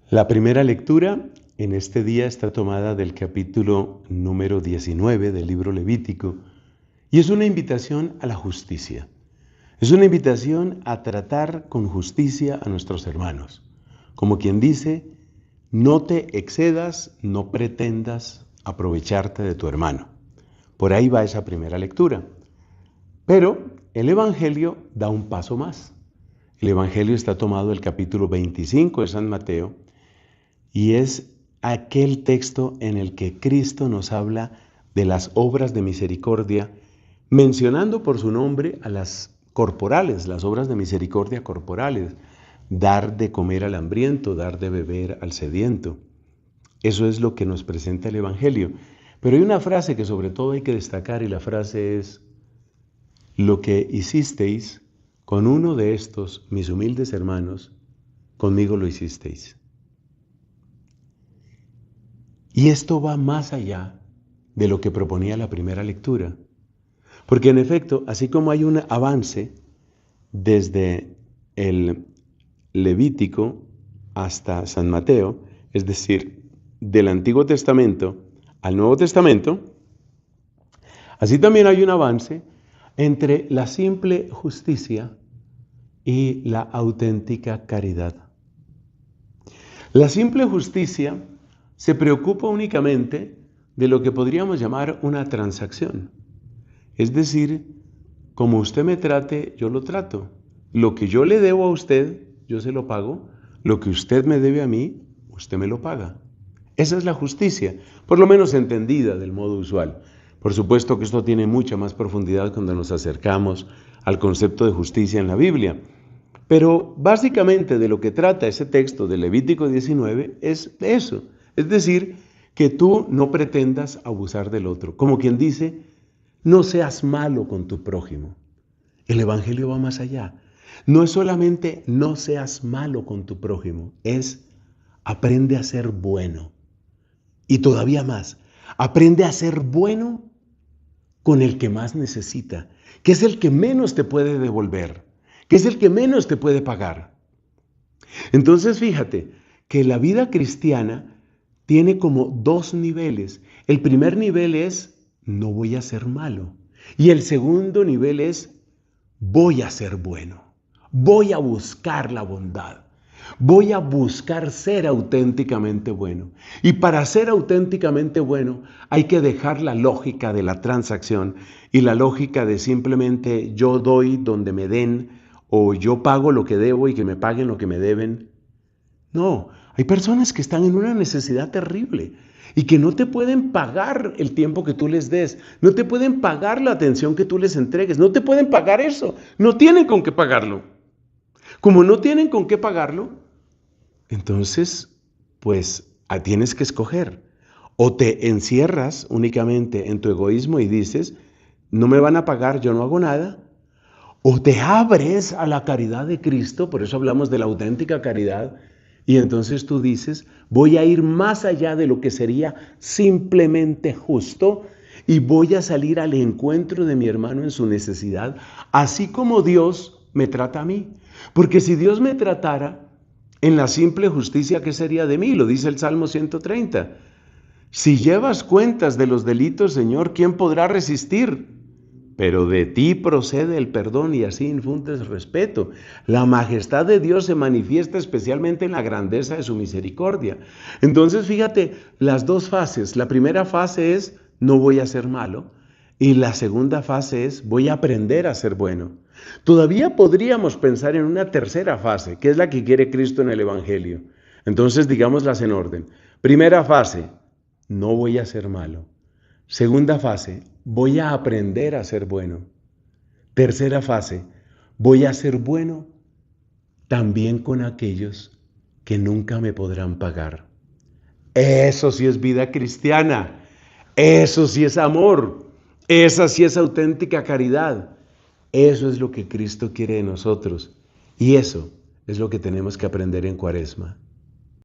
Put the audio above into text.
La primera lectura en este día está tomada del capítulo número 19 del libro Levítico y es una invitación a la justicia. Es una invitación a tratar con justicia a nuestros hermanos. Como quien dice, no te excedas, no pretendas aprovecharte de tu hermano. Por ahí va esa primera lectura. Pero el Evangelio da un paso más. El Evangelio está tomado del capítulo 25 de San Mateo y es aquel texto en el que Cristo nos habla de las obras de misericordia, mencionando por su nombre a las corporales, las obras de misericordia corporales, dar de comer al hambriento, dar de beber al sediento. Eso es lo que nos presenta el Evangelio. Pero hay una frase que sobre todo hay que destacar y la frase es: lo que hicisteis con uno de estos, mis humildes hermanos, conmigo lo hicisteis. Y esto va más allá de lo que proponía la primera lectura. Porque en efecto, así como hay un avance desde el Levítico hasta San Mateo, es decir, del Antiguo Testamento al Nuevo Testamento, así también hay un avance entre la simple justicia y la auténtica caridad. La simple justicia se preocupa únicamente de lo que podríamos llamar una transacción. Es decir, como usted me trate, yo lo trato. Lo que yo le debo a usted, yo se lo pago. Lo que usted me debe a mí, usted me lo paga. Esa es la justicia, por lo menos entendida del modo usual. Por supuesto que esto tiene mucha más profundidad cuando nos acercamos al concepto de justicia en la Biblia. Pero básicamente de lo que trata ese texto de Levítico 19 es eso. Es decir, que tú no pretendas abusar del otro. Como quien dice, no seas malo con tu prójimo. El Evangelio va más allá. No es solamente no seas malo con tu prójimo, es aprende a ser bueno. Y todavía más, aprende a ser bueno con el que más necesita, que es el que menos te puede devolver, que es el que menos te puede pagar. Entonces fíjate que la vida cristiana tiene como dos niveles. El primer nivel es no voy a ser malo. Y el segundo nivel es voy a ser bueno. Voy a buscar la bondad. Voy a buscar ser auténticamente bueno. Y para ser auténticamente bueno hay que dejar la lógica de la transacción y la lógica de simplemente yo doy donde me den o yo pago lo que debo y que me paguen lo que me deben. No, hay personas que están en una necesidad terrible y que no te pueden pagar el tiempo que tú les des, no te pueden pagar la atención que tú les entregues, no te pueden pagar eso, no tienen con qué pagarlo. Como no tienen con qué pagarlo, entonces, pues tienes que escoger. O te encierras únicamente en tu egoísmo y dices, no me van a pagar, yo no hago nada. O te abres a la caridad de Cristo, por eso hablamos de la auténtica caridad, y entonces tú dices, voy a ir más allá de lo que sería simplemente justo y voy a salir al encuentro de mi hermano en su necesidad, así como Dios me trata a mí. Porque si Dios me tratara en la simple justicia, ¿qué sería de mí? Lo dice el Salmo 130. Si llevas cuentas de los delitos, Señor, ¿quién podrá resistir? Pero de ti procede el perdón y así infundes respeto. La majestad de Dios se manifiesta especialmente en la grandeza de su misericordia. Entonces, fíjate, las dos fases. La primera fase es, no voy a ser malo. Y la segunda fase es, voy a aprender a ser bueno. Todavía podríamos pensar en una tercera fase, que es la que quiere Cristo en el Evangelio. Entonces, digámoslas en orden. Primera fase, no voy a ser malo. Segunda fase, voy a aprender a ser bueno. Tercera fase, voy a ser bueno también con aquellos que nunca me podrán pagar. Eso sí es vida cristiana. Eso sí es amor. Esa sí es auténtica caridad. Eso es lo que Cristo quiere de nosotros. Y eso es lo que tenemos que aprender en Cuaresma.